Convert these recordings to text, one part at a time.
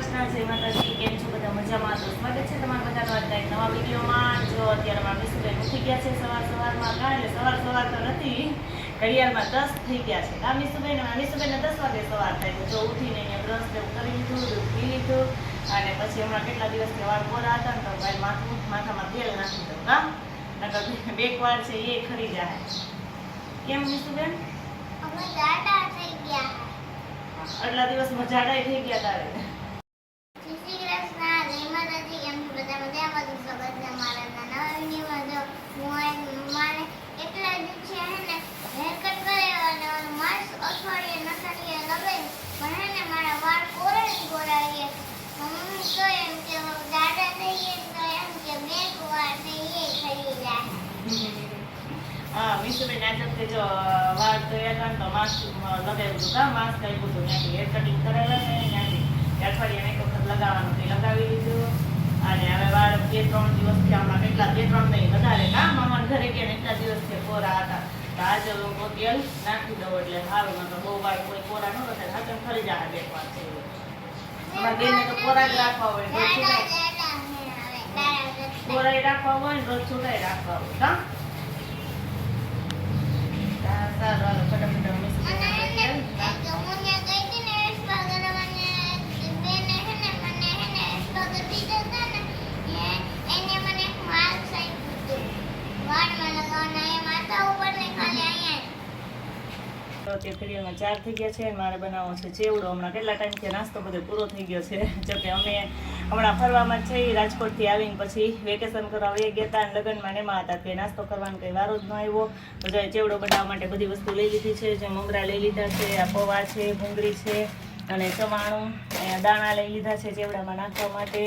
કૃષ્ણ, જય માતાજી. કેમ છો બધા? મજામાં? તો સ્વાગત છે તમારા બધાનો આજના એક નવા વિડીયોમાં. જો અત્યારે મારા મિસુબેન ઉઠી ગયા છે સવારમાં. કાંઈ સવાર તો નથી, ઘડિયાળમાં 10 થઈ ગયા છે. આ મિસુબેનને 10 વાગે સવાર થાય. તો જો ઉઠીને અહીંયા બ્રશ ને કરી લીધું, દૂધ પી લીધું, અને પછી હમણાં કેટલા દિવસથી વાળ કોરા હતા ને તો ભાઈ માથામાં તેલ નાખી દઉં. હા, નકર બેક વાર છે એ ખરી જાય. કેમ મિસુબેન? અમે જાડા થઈ ગયા. આટલા દિવસમાં જાડા થઈ ગયા તારે? શ્રી કૃષ્ણ, જય માતાજી. કેમ છો બધા? મજામાં? સ્વાગત છે મારા નવા વિડીયોમાં. જો હું મારે એટલા દિવસે હે ને હેર કટ કરાવ્યો અને માસ અઠવાડિયે નસડીએ લગાવ્યું, પણ હે ને મારા વાળ કોરાઈ મમ્મી તો એમ કે જાડા થઈએ તો એમ કે બેક વાર થઈએ ખરી જાય. હા, મિસુબેન આજે જો વાળ ધોયા હતા તો માસ્ક લગાવ્યું હતું. કા માસ્ક આપ્યું હતું ત્યાંથી હેર કટિંગ કરેલા ને ત્યાંથી અઠવાડિયામાં એક વખત લગાવવાનું તે લગાવી લીધું. અને હવે વાળ 2-3 દિવસથી હમણાં કેટલા 2-3 નહીં વધારે કા મામાના ઘરે ગયા ને એટલા દિવસથી કોરા હતા. તો આજે હું તેલ નાખી દઉં એટલે સારું. નતો બહુ વાળ કોઈ કોરા ન થાય, હાથે ફરી જાય બેક વાર છે. અમારા બેનને તો કોરા જ રાખવા હોય, કોરાઈ રાખવા હોય ને રોજ છૂટાઈ રાખવા હોય. કા સારું, હાલો ફટાફટ તે ફેરિયામાં 4 થઈ ગયા છે. મારે બનાવવો છે ચેવડો. હમણાં કેટલા ટાઈમથી નાસ્તો બધો પૂરો થઈ ગયો છે. જોકે અમે હમણાં ફરવામાં જ છે, રાજકોટથી આવીને પછી વેકેશન કરવા વહી ગયા હતા અને લગ્નમાં એમાં હતા કે નાસ્તો કરવાનો કંઈ વારો જ ન આવ્યો. તો જો ચેવડો બનાવવા માટે બધી વસ્તુ લઈ લીધી છે. જે મમરા લઈ લીધા છે, આ પૌવા છે, ભૂંગળી છે અને ચવાણું, દાણા લઈ લીધા છે ચેવડામાં નાખવા માટે.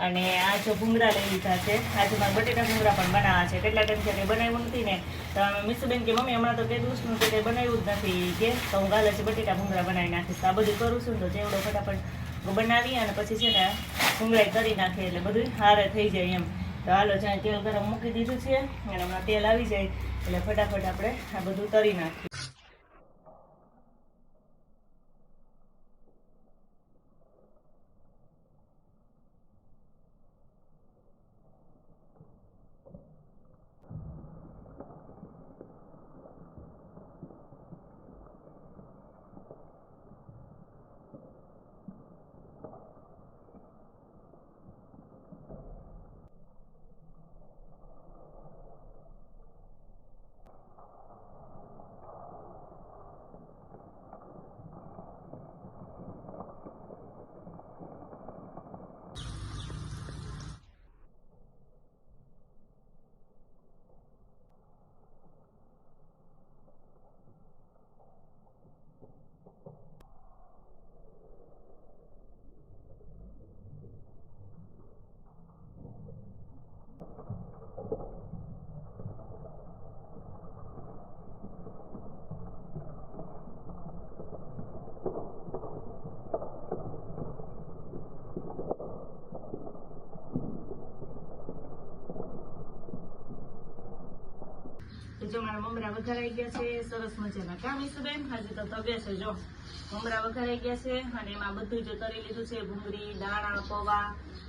અને આ જો ભૂંગળા લઈ લીધા છે. આજે મારે બટેટા ભૂંગળા પણ બનાવવા છે. કેટલા ટાઈમથી કંઈ બનાવ્યું નથી ને તો મિસુબેન કે મમ્મી હમણાં તો કંઈ દૂસનું કે કંઈ બનાવ્યું જ નથી કે તો હું કાલે બટેટા ભૂંગળા બનાવી નાખીશ. આ બધું કરું છું તો ચેવડો ફટાફટ બનાવી અને પછી છે ને ભૂંગળા કરી નાખીએ એટલે બધું હારે થઈ જાય એમ. તો હાલો જ્યાં તેલ ગરમ મૂકી દીધું છે અને હમણાં તેલ આવી જાય એટલે ફટાફટ આપણે આ બધું તરી નાખીએ. જો મારા મમરા વઘારાઈ ગયા છે સરસ મજાના. કા મિસુબેન? આજે તો તબે છે. જો મમરા વઘારાઈ ગયા છે અને એમાં બધું જો તરી લીધું છે, ભૂંગળી, દાણા, પૌવા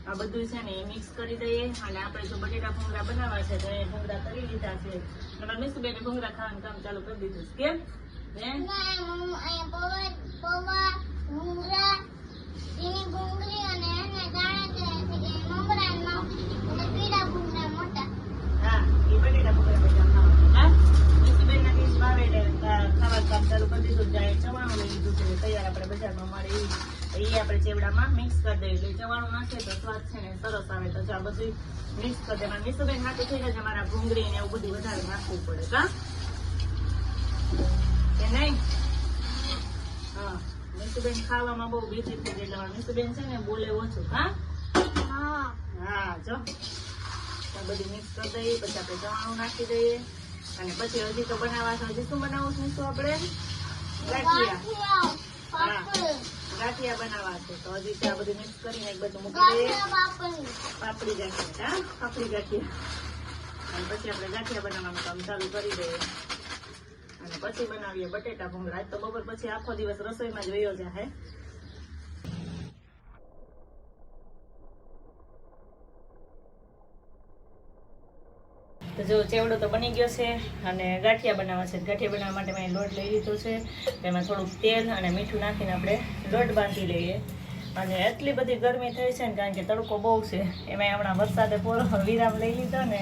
આ બધું છે ને એ મિક્સ કરી દઈએ. અને આપણે જો બટેટા ભૂંગળા બનાવવા છે તો એ ભૂંગળા કરી લીધા છે. તમારા મિસુબેને ભૂંગળા ખાવાનું કામ ચાલુ કરી દીધું છે. કેમ હા એ બટેટા ભૂંગળા ખાવાનું કામ ચાલુ કરી દીધું. જાય ચવાણું લઈ લીધું છે તૈયાર આપણે બજારમાં મળે એ આપણે ચેવડામાં મિક્સ કરી દઈએ. એટલે ચવાણું નાખીએ તો સ્વાદ છે ને સરસ આવે. તો આ બધું મિક્સ કરી દેવાનું. મિસુબેન હાથે થઈ જાય મારા ભૂંગળી ને એવું બધું વધારે નાખવું પડે. કા કે નહીં? હા, મિસુબેન ખાવામાં બહુ બીજી થઈ જાય એટલે મિસુબેન છે ને બોલે ઓછું. હા જો બધું મિક્સ કરી દઈએ. પછી આપણે ચવાણું નાખી દઈએ અને પછી હજી તો બનાવવા છે. હજી શું બનાવવું છે મિસુ? આપણે ગાંઠિયા. હા, ગાંઠિયા બનાવવા છે. તો હજી ત્યાં બધું મિક્સ કરીને એક બધું મૂકી દઈએ. પાપડી ગાંઠિયા. હા, પાપડી ગાંઠિયા. અને પછી આપણે ગાંઠિયા બનાવવાનું કામ ચાલુ કરી દઈએ અને પછી બનાવીએ બટેટા ભૂંગળા. તો બપોર પછી આખો દિવસ રસોઈમાં જ વયો જાય. તો જો ચેવડો તો બની ગયો છે અને ગાંઠિયા બનાવવા છે. ગાંઠિયા બનાવવા માટે મેં લોટ લઈ લીધો છે. તેમાં થોડુંક તેલ અને મીઠું નાખીને આપણે લોટ બાંધી લઈએ. અને એટલી બધી ગરમી થઈ છે ને, કારણ કે તડકો બહુ છે. એમાં હમણાં વરસાદે પૂરો વિરામ લઈ લીધો ને.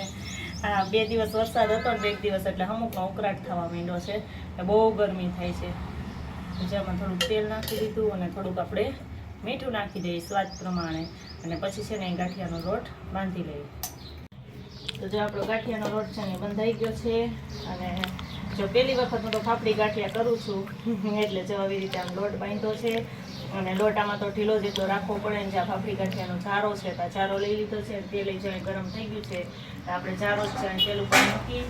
આ 2 દિવસ વરસાદ હતો ને 1 દિવસ, એટલે અમુકમાં ઉકળાટ થવા માંડ્યો છે. બહુ ગરમી થાય છે. જેમાં થોડુંક તેલ નાખી દીધું અને થોડુંક આપણે મીઠું નાખી દઈએ સ્વાદ પ્રમાણે. અને પછી છે ને એ ગાંઠિયાનો લોટ બાંધી લઈએ. તો જો આપણો ગાંઠિયાનો લોટ છે ને બંધાઈ ગયો છે. અને જો પહેલી વખત હું તો ફાફડી ગાંઠિયા કરું છું, એટલે જો આવી રીતે આમ લોટ બાંધ્યો છે. અને લોટામાં તો ઢીલો જેટલો રાખવો પડે ને. જ્યાં ફાફડી ગાંઠિયાનો ચારો છે તો ચારો લઈ લીધો છે. તેલ જો ગરમ થઈ ગયું છે તો આપણે ચારો જ છે તેલ ઉપર મૂકી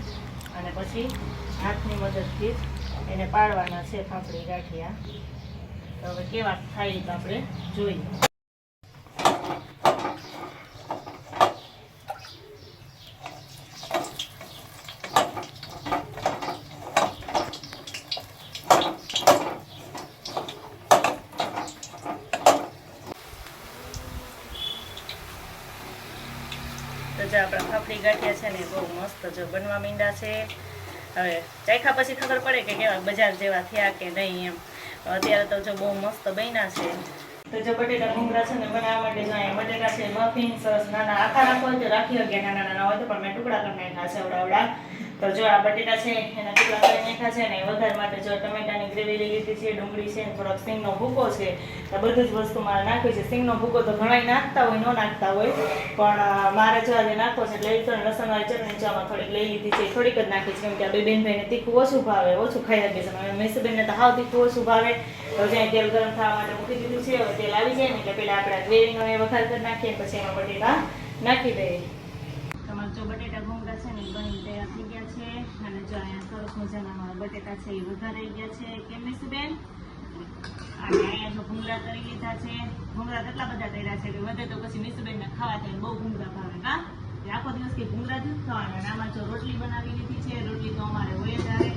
અને પછી હાથની મદદથી એને પાડવાના છે ફાફડી ગાંઠિયા. તો હવે કેવા થાય તો આપણે જોઈએ. તો જે આપણા ફાફડી ગાંઠિયા છે ને બહુ મસ્ત જો બનવા માંડ્યા છે. હવે ચાખ્યા પછી ખબર પડે કે કેવા બજાર જેવા થયા કે નહીં એમ. અત્યારે તો જો બહુ મસ્ત બન્યા છે. તો જો બટેટા ભૂંગળા છે ને બનાવવા માટે જો અહીંયા બટેટા છે મફિન સરસ નાના આખા રાખો હોય તો રાખી શકે, નાના નાના હોય તો પણ મેં ટુકડા કરી નાખ્યા છે આવડા. તો જો આ બટેટા છે એના ટુકડા કરી નાખ્યા છે ને. વઘાર માટે જો ટમેટાની ગ્રેવી લઈ લીધી છે, ડુંગળી છે, થોડોક સિંગનો ભૂકો છે. તો બધી જ વસ્તુ મારે નાખવી છે. સિંગનો ભૂકો તો ઘણા નાખતા હોય, ન નાખતા હોય, પણ મારે જો આજે નાખવો છે એટલે લઈ તો લસણવાળી ચટણી જો આમાં થોડીક લઈ લીધી છે. થોડીક જ નાખી છે, કેમ કે આ બે બેનભાઈને તીખું ઓછું ભાવે, ઓછું ખાઈ શકે છે. મેસુબેનને તો હાવ તીખું ઓછું ભાવે. તો જ્યાં તેલ ગરમ થવા માટે મૂકી દીધું છે. હવે તેલ આવી જાય ને એટલે પહેલાં આપણે ગ્રેવીનો એ વઘાર કરી નાખીએ, પછી એમાં બટેટા નાખી દઈએ. તમારે જો બટેટા ભૂંગળા છે ને બની તૈયાર થઈ ગયા છે. અને જો અહીંયા સરસ મજાના અમારા બટેટા છે એ વઘારાઈ ગયા છે. કેમ મેસુબેન? અને અહીંયા જો ભૂંગળા કરી લીધા છે. ભૂંગળા કેટલા બધા કર્યા છે કે વધે તો પછી મેસુબેનને ખાવા થાય, બહુ ભૂંગળા ભાવે. કા આખો દિવસ કે ભૂંગળા જ ખાવાના. અને આમાં જો રોટલી બનાવી લીધી છે. રોટલી તો અમારે હોય જ આવે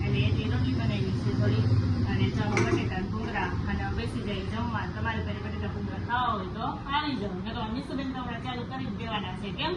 એટલે એટલી રોટલી બનાવી છે થોડી. અને જો બટેટા ભૂંગળા અને બેસી જાય જમવા. તમારે પહેલાં બટેટા ભૂંગળા ખાવા હોય તો આવી જાવ. મેસુબેન તો હમણાં ચાલુ કરી જ દેવાના છે. કેમ?